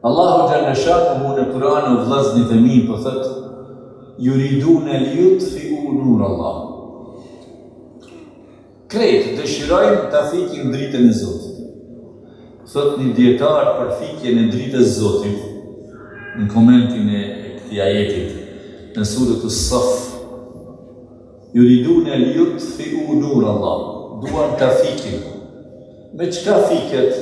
Allahu Gjalla Shanuhu në Kur'an o vllaznit e mi po thot yuridune liyutfi'u nur Allah. Kretë dëshirojnë ta fikin dritën e Zotit. Thot një dietar për fikjen e dritës Zotit në komentin e këtij ajetit në surën As-Saff, yuridune liyutfi'u nur Allah. Duan ta fikin. Me çka fiket?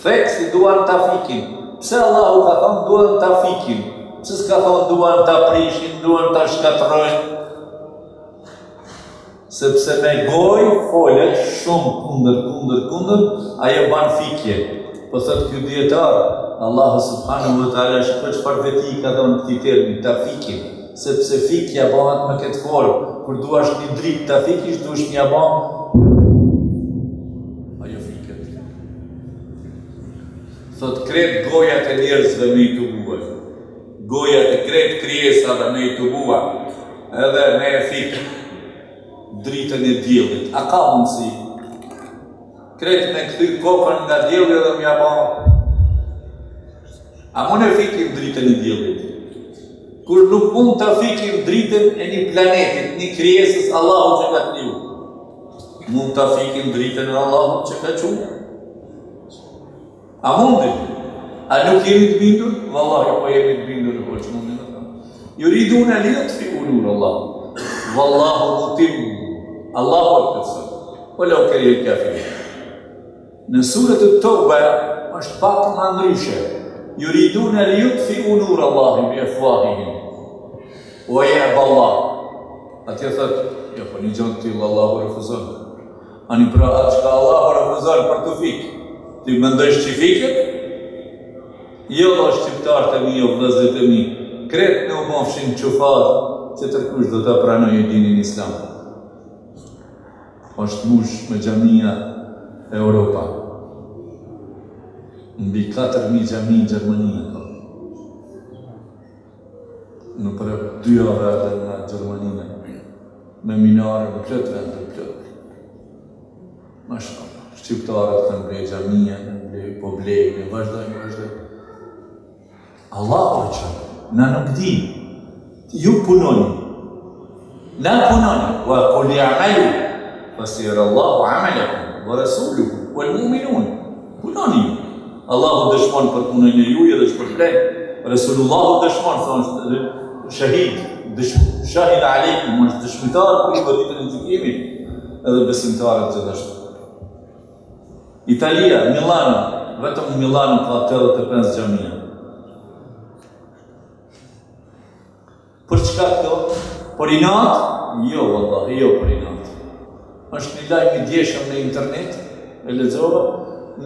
Theksi duan ta fikin. Pse Allahu ka thonë duan ta fikin? Pse s'ka thonë duan ta prishin, duan ta shkatërrojnë? Sepse me gojë folet shumë kundër, ajo ban fikje. Po thot ky dietar, Allahu subhanahu wa taala shpesh për veti ka dhënë këtë termin ta fikin, sepse fikja bëhet me këtë formë. Kur duash një dritë ta fikish, duhesh një bën thot kret gojat e njerëzve me I tubuar, gojat e kret krijesave me I tubuar, edhe me e fik dritën e diellit. A ka mundësi? Kret me këthy kokën nga dielli edhe m'ja bën. A mund e fikim dritën e diellit? Kur nuk mund ta fikim dritën e një planetit, një krijesës Allahu që ka kriju. Mund ta fikim dritën e Allahut që ka qenë? A mundi? A nuk jemi të bindur? Wallahi po jemi të bindur po që mundi në thamë. Yuridune liyutfi'u nur Allah. Wallahu mutim. Allahu e përësën. Walau kariha al-kafirun. Në surët e Tauba është pak më ndryshe. Yuridune liyutfi'u nur Allah bi afwahihim. Wa ya'ba Allah. Atje thot, jo po një gjë tillë Allahu refuzon. Ani pra atë që Allahu refuzon për të fikë. Ti mendojsh që fiket? Jo, o shqiptarët e mi, o vëllezërit e mi, kretë në umofshin qufar që tërkush do të pranojë dinin islam. Është mush me xhamia e Europa. Mbi 4.000 xhami në Gjermani ka. Në për 2 orë edhe në Gjermani me minare në plot vend të plot. Mashallah. Shqiptarët kanë blej xhamia, po blej, vazhdojnë. Allahu që, na nuk di, ju punoni, na punoni, wa qul i'malu, fasayara Allahu 'amalakum wa rasuluhu wal mu'minun. Punoni ju. Allahu dëshmon për punën e juaj dhe shpërblen. Resulullahu dëshmon, thonë shahid, shahid aleikum, është dëshmitar për ditën e gjykimit, edhe besimtarët gjithashtu. Italia, Milano, vetëm Milano ka 85 xhamia. Për çka këto? Për inat? Jo, wallahi, jo për inat. Është një lajm I djeshëm në internet, e lexova,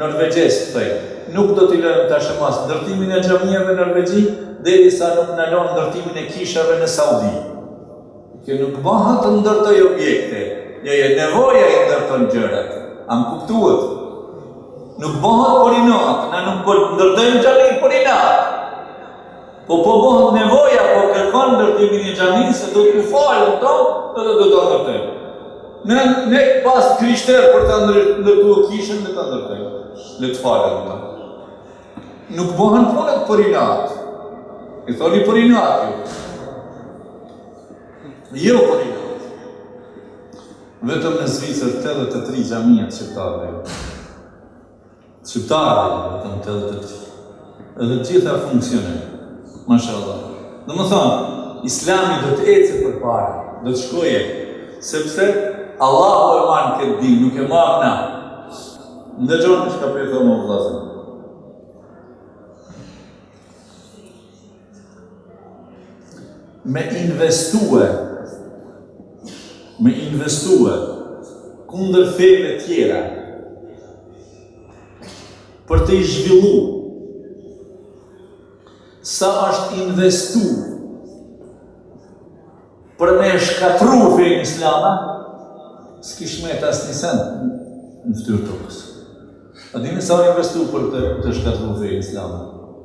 norvegjes thej. Nuk do t'i lënë tash mas ndërtimin e xhamiave në Norvegji, derisa nuk na lënë ndërtimin e kishave në Saudi. Që nuk bëhet të ndërtoj objekte. Jo, nevoja I ndërton gjërat. Am kuptuat? Nuk bëhet për inat, na nuk po ndërtojmë xhamin për inat. Po bëhet nevoja, po kërkon ndërtimin e xhamisë, se do t'u falën tonë, edhe do ta ndërtojmë. Ne pas krishterë për ta ndërtuar kishën, le ta ndërtojmë. Le të falen ta. Nuk bëhen punët për inat. I thoni për inat ju. Jo për inat. Vetëm në Zvicër 83 xhamia shqiptarëve. Shqiptarëve, vetëm 83. Edhe gjitha funksionojnë. Mashallah. Dhe më thonë, Islami do të ecë përpara, do të shkoje, sepse Allahu e manë këtë din, nuk e manë na. Ndëgjonë që ka për e thonë o vllazën. Me investue kundër feve tjera, për të I zhvillu, sa është investu për me shkatru fejnë islama, s'kish me të asë një send në ftyrë tokës. A dini sa investu për të shkatru fejnë islama?